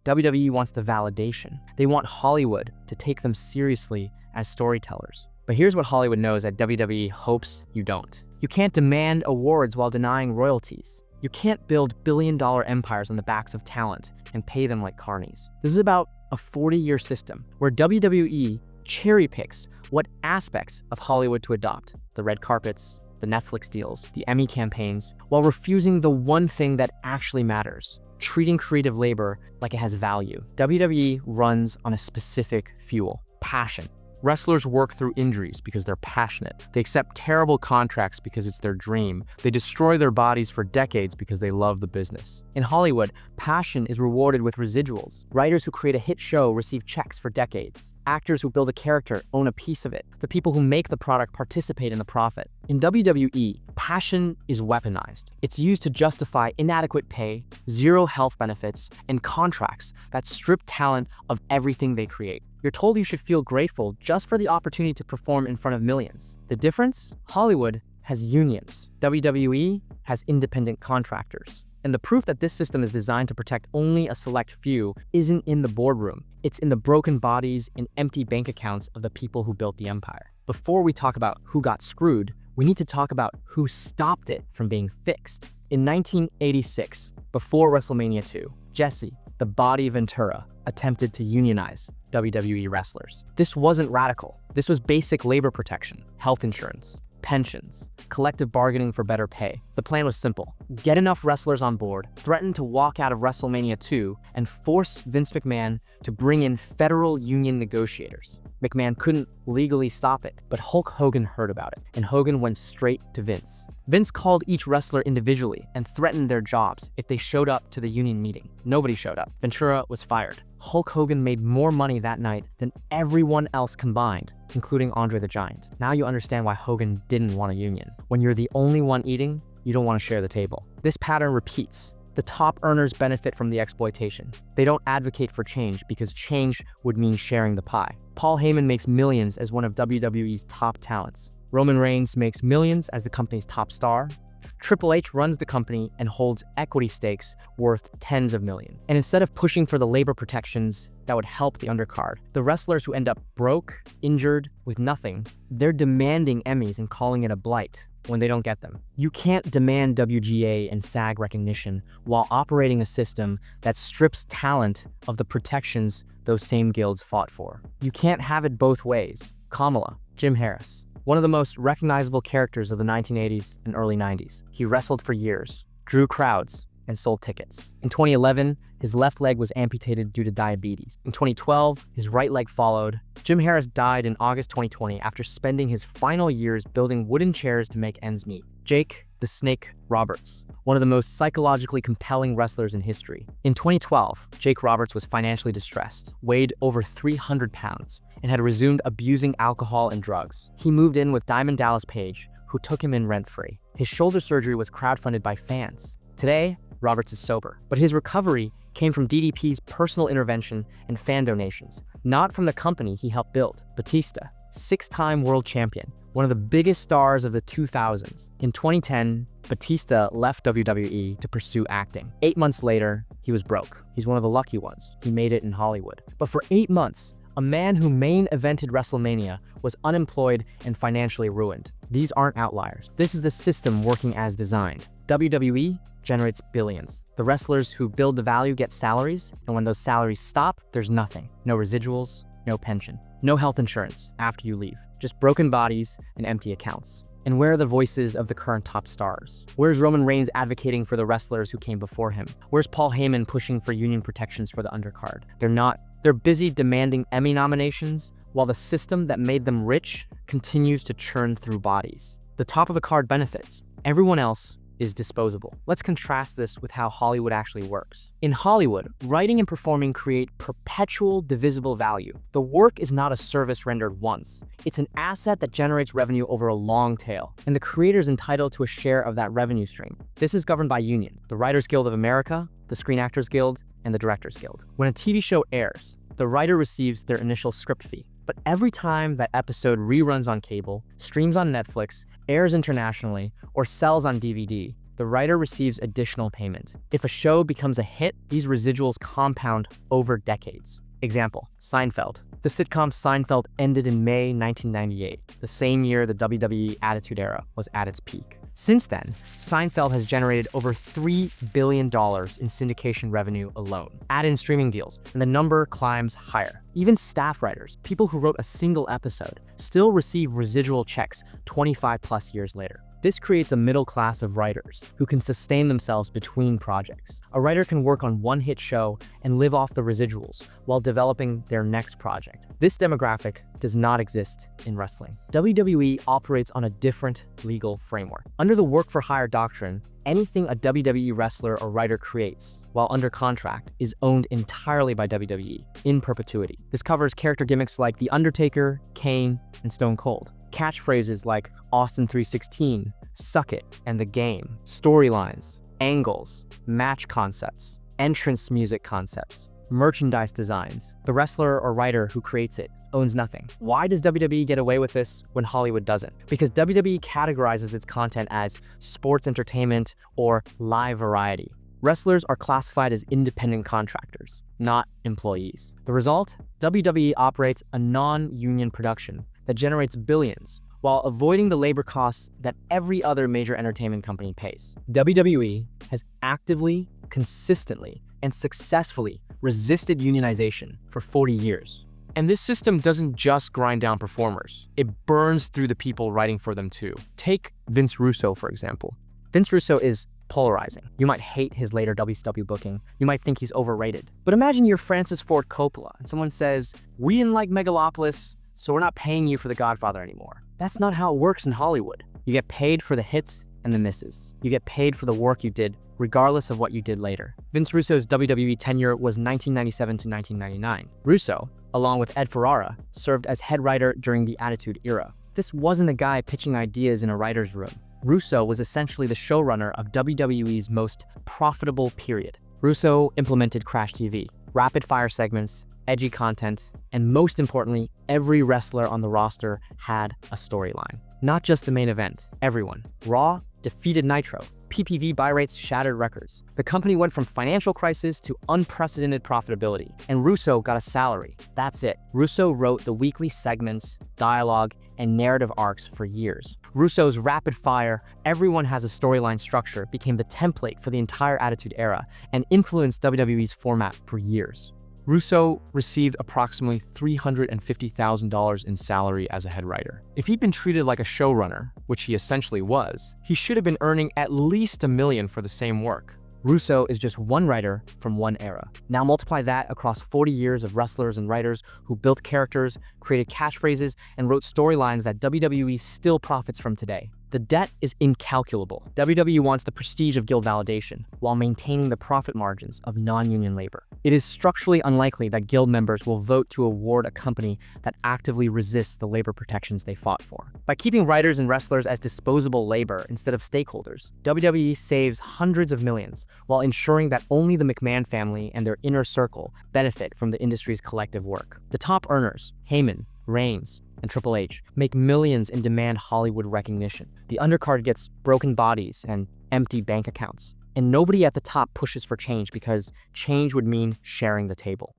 WWE wants the validation. They want Hollywood to take them seriously as storytellers. But here's what Hollywood knows that WWE hopes you don't. You can't demand awards while denying royalties. You can't build billion-dollar empires on the backs of talent and pay them like carnies. This is about a 40-year system where WWE cherry picks what aspects of Hollywood to adopt: the red carpets, the Netflix deals, the Emmy campaigns, while refusing the one thing that actually matters: treating creative labor like it has value. WWE runs on a specific fuel: passion. Wrestlers work through injuries because they're passionate. They accept terrible contracts because it's their dream. They destroy their bodies for decades because they love the business. In Hollywood, passion is rewarded with residuals. Writers who create a hit show receive checks for decades. Actors who build a character own a piece of it. The people who make the product participate in the profit. In WWE, passion is weaponized. It's used to justify inadequate pay, zero health benefits, and contracts that strip talent of everything they create. You're told you should feel grateful just for the opportunity to perform in front of millions. The difference? Hollywood has unions. WWE has independent contractors. And the proof that this system is designed to protect only a select few isn't in the boardroom. It's in the broken bodies and empty bank accounts of the people who built the empire. Before we talk about who got screwed, we need to talk about who stopped it from being fixed. In 1986, before WrestleMania 2, Jesse, the Body Ventura, attempted to unionize WWE wrestlers. This wasn't radical. This was basic labor protection, health insurance, pensions, collective bargaining for better pay. The plan was simple: get enough wrestlers on board, threaten to walk out of WrestleMania 2, and force Vince McMahon to bring in federal union negotiators. McMahon couldn't legally stop it, but Hulk Hogan heard about it, and Hogan went straight to Vince. Vince called each wrestler individually and threatened their jobs if they showed up to the union meeting. Nobody showed up. Ventura was fired. Hulk Hogan made more money that night than everyone else combined, including Andre the Giant. Now you understand why Hogan didn't want a union. When you're the only one eating, you don't want to share the table. This pattern repeats. The top earners benefit from the exploitation. They don't advocate for change because change would mean sharing the pie. Paul Heyman makes millions as one of WWE's top talents. Roman Reigns makes millions as the company's top star. Triple H runs the company and holds equity stakes worth tens of millions. And instead of pushing for the labor protections that would help the undercard, the wrestlers who end up broke, injured, with nothing, they're demanding Emmys and calling it a blight when they don't get them. You can't demand WGA and SAG recognition while operating a system that strips talent of the protections those same guilds fought for. You can't have it both ways. Kamala, Jim Harris, one of the most recognizable characters of the 1980s and early 90s. He wrestled for years, drew crowds, and sold tickets. In 2011, his left leg was amputated due to diabetes. In 2012, his right leg followed. Jim Harris died in August 2020 after spending his final years building wooden chairs to make ends meet. Jake the Snake Roberts, one of the most psychologically compelling wrestlers in history. In 2012, Jake Roberts was financially distressed, weighed over 300 pounds, and had resumed abusing alcohol and drugs. He moved in with Diamond Dallas Page, who took him in rent-free. His shoulder surgery was crowdfunded by fans. Today, Roberts is sober, but his recovery came from DDP's personal intervention and fan donations, not from the company he helped build. Batista, six-time world champion, one of the biggest stars of the 2000s. In 2010, Batista left WWE to pursue acting. 8 months later, he was broke. He's one of the lucky ones. He made it in Hollywood. But for 8 months, a man who main evented WrestleMania was unemployed and financially ruined. These aren't outliers. This is the system working as designed. WWE generates billions. The wrestlers who build the value get salaries, and when those salaries stop, there's nothing. No residuals, no pension, no health insurance after you leave. Just broken bodies and empty accounts. And where are the voices of the current top stars? Where's Roman Reigns advocating for the wrestlers who came before him? Where's Paul Heyman pushing for union protections for the undercard? They're not. They're busy demanding Emmy nominations while the system that made them rich continues to churn through bodies. The top of the card benefits. Everyone else is disposable. Let's contrast this with how Hollywood actually works. In Hollywood, writing and performing create perpetual divisible value. The work is not a service rendered once. It's an asset that generates revenue over a long tail, and the creator is entitled to a share of that revenue stream. This is governed by unions: the Writers Guild of America, the Screen Actors Guild, and the Directors Guild. When a TV show airs, the writer receives their initial script fee. But every time that episode reruns on cable, streams on Netflix, airs internationally, or sells on DVD, the writer receives additional payment. If a show becomes a hit, these residuals compound over decades. Example, Seinfeld. The sitcom Seinfeld ended in May 1998, the same year the WWE Attitude Era was at its peak. Since then, Seinfeld has generated over $3 billion in syndication revenue alone. Add in streaming deals, and the number climbs higher. Even staff writers, people who wrote a single episode, still receive residual checks 25+ years later. This creates a middle class of writers who can sustain themselves between projects. A writer can work on one hit show and live off the residuals while developing their next project. This demographic does not exist in wrestling. WWE operates on a different legal framework. Under the work-for-hire doctrine, anything a WWE wrestler or writer creates while under contract is owned entirely by WWE in perpetuity. This covers character gimmicks like The Undertaker, Kane, and Stone Cold. Catchphrases like Austin 316, Suck It, and The Game, storylines, angles, match concepts, entrance music concepts, merchandise designs. The wrestler or writer who creates it owns nothing. Why does WWE get away with this when Hollywood doesn't? Because WWE categorizes its content as sports entertainment or live variety. Wrestlers are classified as independent contractors, not employees. The result? WWE operates a non-union production that generates billions while avoiding the labor costs that every other major entertainment company pays. WWE has actively, consistently, and successfully resisted unionization for 40 years. And this system doesn't just grind down performers, it burns through the people writing for them too. Take Vince Russo, for example. Vince Russo is polarizing. You might hate his later WCW booking. You might think he's overrated. But imagine you're Francis Ford Coppola and someone says, "We didn't like Megalopolis, so we're not paying you for The Godfather anymore." That's not how it works in Hollywood. You get paid for the hits and the misses. You get paid for the work you did, regardless of what you did later. Vince Russo's WWE tenure was 1997 to 1999. Russo, along with Ed Ferrara, served as head writer during the Attitude Era. This wasn't a guy pitching ideas in a writer's room. Russo was essentially the showrunner of WWE's most profitable period. Russo implemented Crash TV, rapid-fire segments, edgy content, and most importantly, every wrestler on the roster had a storyline. Not just the main event, everyone. Raw defeated Nitro. PPV buy rates shattered records. The company went from financial crisis to unprecedented profitability, and Russo got a salary. That's it. Russo wrote the weekly segments, dialogue, and narrative arcs for years. Russo's rapid-fire, everyone has a storyline structure became the template for the entire Attitude Era and influenced WWE's format for years. Russo received approximately $350,000 in salary as a head writer. If he'd been treated like a showrunner, which he essentially was, he should have been earning at least $1 million for the same work. Russo is just one writer from one era. Now multiply that across 40 years of wrestlers and writers who built characters, created catchphrases, and wrote storylines that WWE still profits from today. The debt is incalculable. WWE wants the prestige of guild validation while maintaining the profit margins of non-union labor. It is structurally unlikely that guild members will vote to award a company that actively resists the labor protections they fought for. By keeping writers and wrestlers as disposable labor instead of stakeholders, WWE saves hundreds of millions while ensuring that only the McMahon family and their inner circle benefit from the industry's collective work. The top earners, Heyman, Reigns, and Triple H, make millions and demand Hollywood recognition. The undercard gets broken bodies and empty bank accounts. And nobody at the top pushes for change because change would mean sharing the table.